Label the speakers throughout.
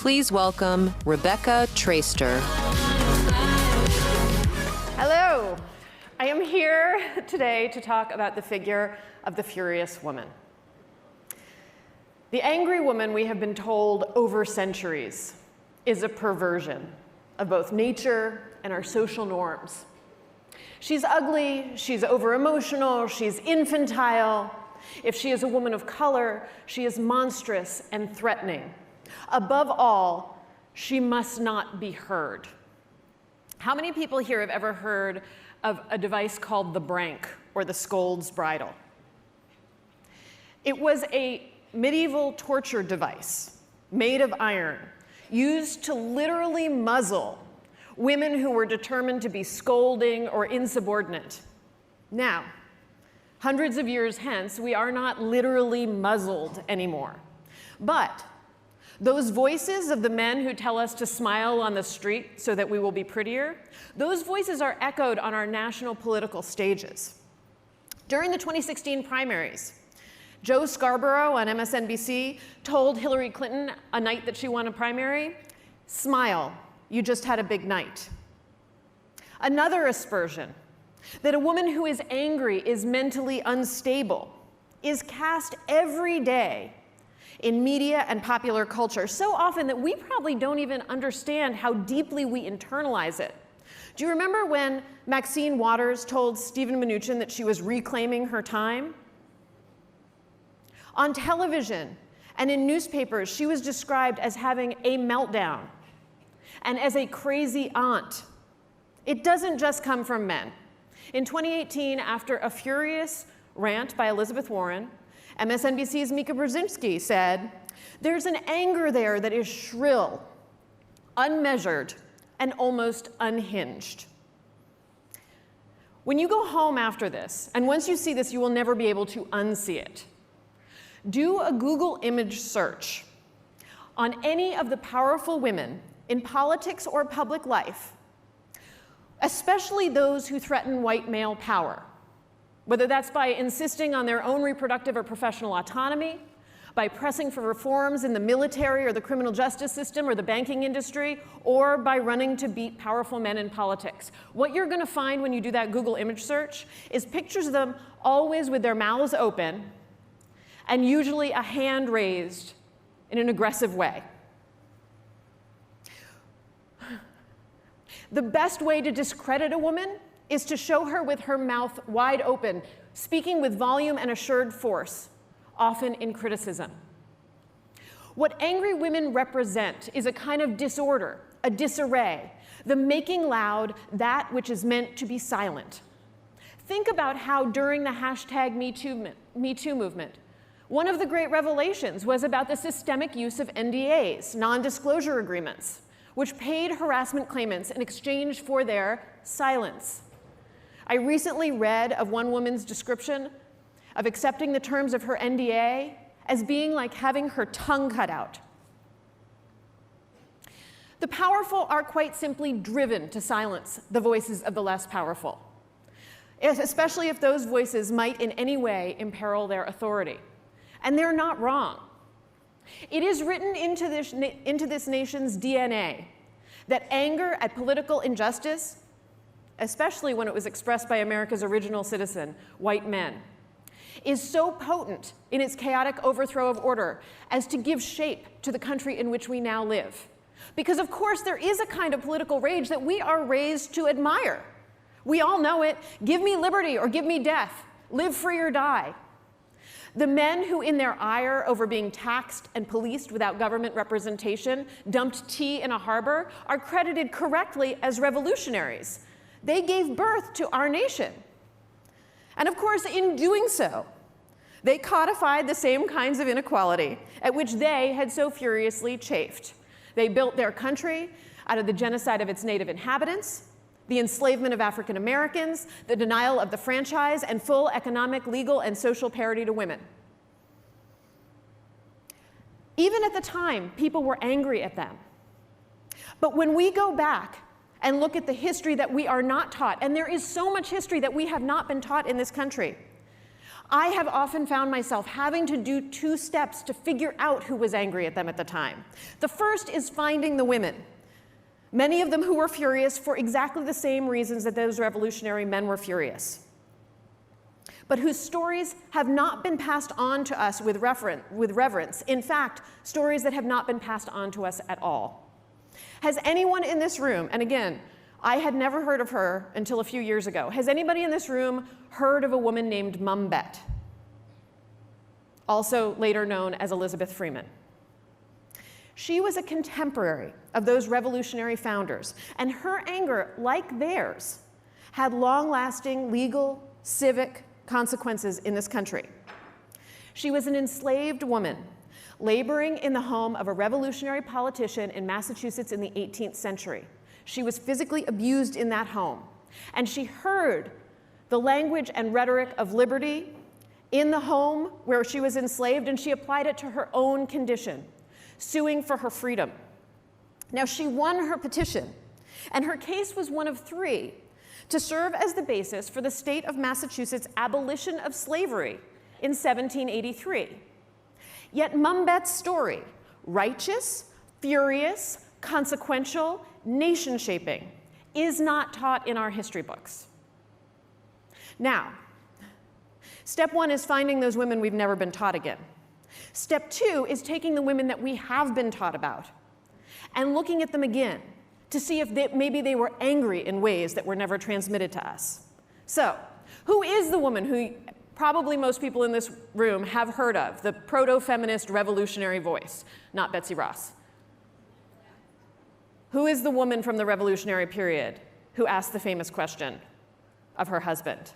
Speaker 1: Please welcome Rebecca Traister.
Speaker 2: Hello. I am here today to talk about the figure of the furious woman. The angry woman, we have been told over centuries, is a perversion of both nature and our social norms. She's ugly, she's over-emotional, she's infantile. If she is a woman of color, she is monstrous and threatening. Above all, she must not be heard. How many people here have ever heard of a device called the brank, or the scold's bridle? It was a medieval torture device made of iron, used to literally muzzle women who were determined to be scolding or insubordinate. Now, hundreds of years hence, we are not literally muzzled anymore. But those voices of the men who tell us to smile on the street so that we will be prettier, those voices are echoed on our national political stages. During the 2016 primaries, Joe Scarborough on MSNBC told Hillary Clinton a night that she won a primary, "Smile, you just had a big night." Another aspersion, that a woman who is angry is mentally unstable, is cast every day in media and popular culture, so often that we probably don't even understand how deeply we internalize it. Do you remember when Maxine Waters told Stephen Mnuchin that she was reclaiming her time? On television and in newspapers, she was described as having a meltdown and as a crazy aunt. It doesn't just come from men. In 2018, after a furious rant by Elizabeth Warren, MSNBC's Mika Brzezinski said, "There's an anger there that is shrill, unmeasured, and almost unhinged." When you go home after this, and once you see this, you will never be able to unsee it, do a Google image search on any of the powerful women in politics or public life, especially those who threaten white male power, whether that's by insisting on their own reproductive or professional autonomy, by pressing for reforms in the military or the criminal justice system or the banking industry, or by running to beat powerful men in politics. What you're going to find when you do that Google image search is pictures of them always with their mouths open and usually a hand raised in an aggressive way. The best way to discredit a woman is to show her with her mouth wide open, speaking with volume and assured force, often in criticism. What angry women represent is a kind of disorder, a disarray, the making loud that which is meant to be silent. Think about how during the hashtag Me Too movement, one of the great revelations was about the systemic use of NDAs, non-disclosure agreements, which paid harassment claimants in exchange for their silence. I recently read of one woman's description of accepting the terms of her NDA as being like having her tongue cut out. The powerful are quite simply driven to silence the voices of the less powerful, especially if those voices might in any way imperil their authority. And they're not wrong. It is written into this nation's DNA that anger at political injustice, especially when it was expressed by America's original citizen, white men, is so potent in its chaotic overthrow of order as to give shape to the country in which we now live. Because of course there is a kind of political rage that we are raised to admire. We all know it. Give me liberty or give me death. Live free or die. The men who, in their ire over being taxed and policed without government representation, dumped tea in a harbor, are credited correctly as revolutionaries. They gave birth to our nation. And of course, in doing so, they codified the same kinds of inequality at which they had so furiously chafed. They built their country out of the genocide of its native inhabitants, the enslavement of African Americans, the denial of the franchise, and full economic, legal, and social parity to women. Even at the time, people were angry at them. But when we go back and look at the history that we are not taught, and there is so much history that we have not been taught in this country, I have often found myself having to do 2 steps to figure out who was angry at them at the time. The first is finding the women, many of them who were furious for exactly the same reasons that those revolutionary men were furious, but whose stories have not been passed on to us with reverence. In fact, stories that have not been passed on to us at all. Has anyone in this room, and again, I had never heard of her until a few years ago, has anybody in this room heard of a woman named Mum Bet, also later known as Elizabeth Freeman? She was a contemporary of those revolutionary founders, and her anger, like theirs, had long-lasting legal, civic consequences in this country. She was an enslaved woman laboring in the home of a revolutionary politician in Massachusetts in the 18th century. She was physically abused in that home, and she heard the language and rhetoric of liberty in the home where she was enslaved, and she applied it to her own condition, suing for her freedom. Now, she won her petition, and her case was one of 3 to serve as the basis for the state of Massachusetts' abolition of slavery in 1783. Yet Mum Bet's story, righteous, furious, consequential, nation-shaping, is not taught in our history books. Now, step 1 is finding those women we've never been taught again. Step 2 is taking the women that we have been taught about and looking at them again to see if maybe they were angry in ways that were never transmitted to us. So, who is the woman who probably most people in this room have heard of, the proto-feminist revolutionary voice? Not Betsy Ross. Who is the woman from the revolutionary period who asked the famous question of her husband?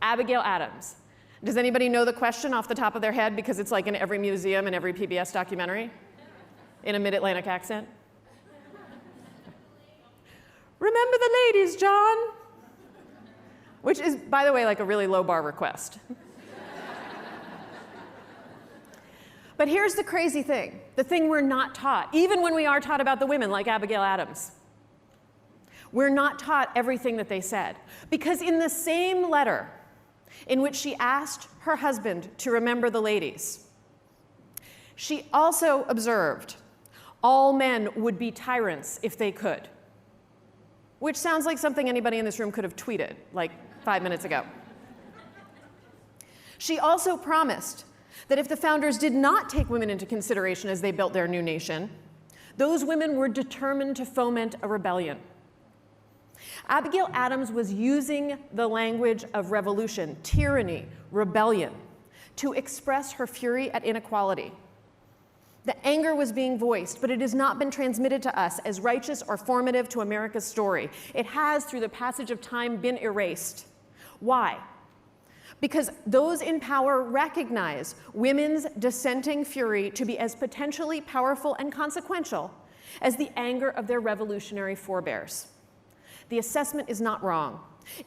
Speaker 2: Abigail Adams. Does anybody know the question off the top of their head, because it's like in every museum and every PBS documentary in a mid-Atlantic accent? Remember the ladies, John? Which is, by the way, like a really low bar request. But here's the crazy thing, the thing we're not taught, even when we are taught about the women like Abigail Adams. We're not taught everything that they said. Because in the same letter in which she asked her husband to remember the ladies, she also observed all men would be tyrants if they could. Which sounds like something anybody in this room could have tweeted like 5 minutes ago. She also promised that if the founders did not take women into consideration as they built their new nation, those women were determined to foment a rebellion. Abigail Adams was using the language of revolution, tyranny, rebellion, to express her fury at inequality. The anger was being voiced, but it has not been transmitted to us as righteous or formative to America's story. It has, through the passage of time, been erased. Why? Because those in power recognize women's dissenting fury to be as potentially powerful and consequential as the anger of their revolutionary forebears. The assessment is not wrong.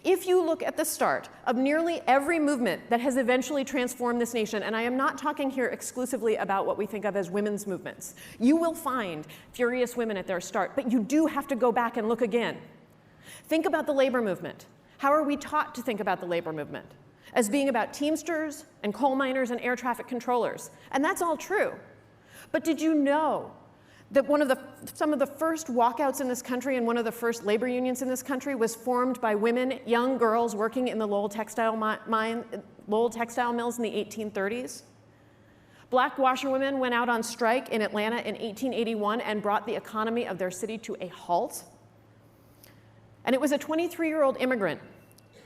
Speaker 2: If you look at the start of nearly every movement that has eventually transformed this nation, and I am not talking here exclusively about what we think of as women's movements, you will find furious women at their start, but you do have to go back and look again. Think about the labor movement. How are we taught to think about the labor movement? As being about Teamsters and coal miners and air traffic controllers. And that's all true. But did you know that some of the first walkouts in this country and one of the first labor unions in this country was formed by women, young girls working in the Lowell textile mills in the 1830s? Black washerwomen went out on strike in Atlanta in 1881 and brought the economy of their city to a halt. And it was a 23-year-old immigrant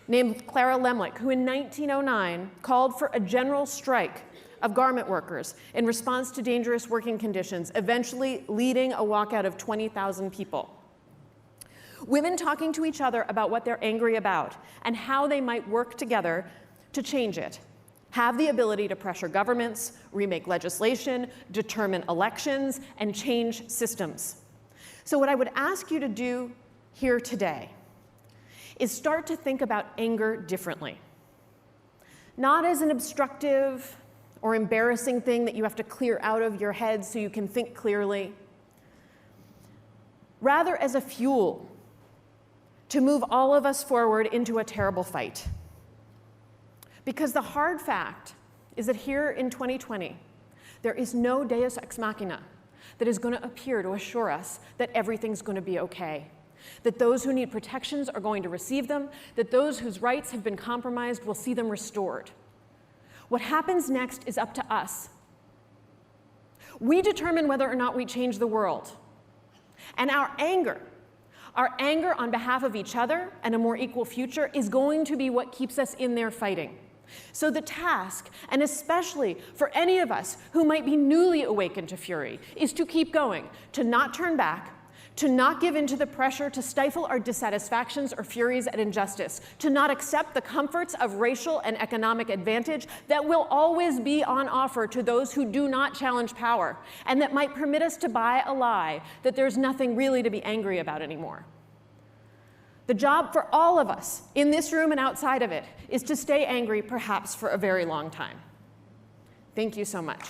Speaker 2: named Clara Lemlich, who in 1909 called for a general strike of garment workers in response to dangerous working conditions, eventually leading a walkout of 20,000 people. Women talking to each other about what they're angry about and how they might work together to change it, have the ability to pressure governments, remake legislation, determine elections, and change systems. So what I would ask you to do here today is start to think about anger differently. Not as an obstructive or embarrassing thing that you have to clear out of your head so you can think clearly. Rather as a fuel to move all of us forward into a terrible fight. Because the hard fact is that here in 2020, there is no deus ex machina that is going to appear to assure us that everything's going to be okay, that those who need protections are going to receive them, that those whose rights have been compromised will see them restored. What happens next is up to us. We determine whether or not we change the world. And our anger on behalf of each other and a more equal future is going to be what keeps us in there fighting. So the task, and especially for any of us who might be newly awakened to fury, is to keep going, to not turn back, to not give in to the pressure to stifle our dissatisfactions or furies at injustice, to not accept the comforts of racial and economic advantage that will always be on offer to those who do not challenge power, and that might permit us to buy a lie that there's nothing really to be angry about anymore. The job for all of us, in this room and outside of it, is to stay angry, perhaps for a very long time. Thank you so much.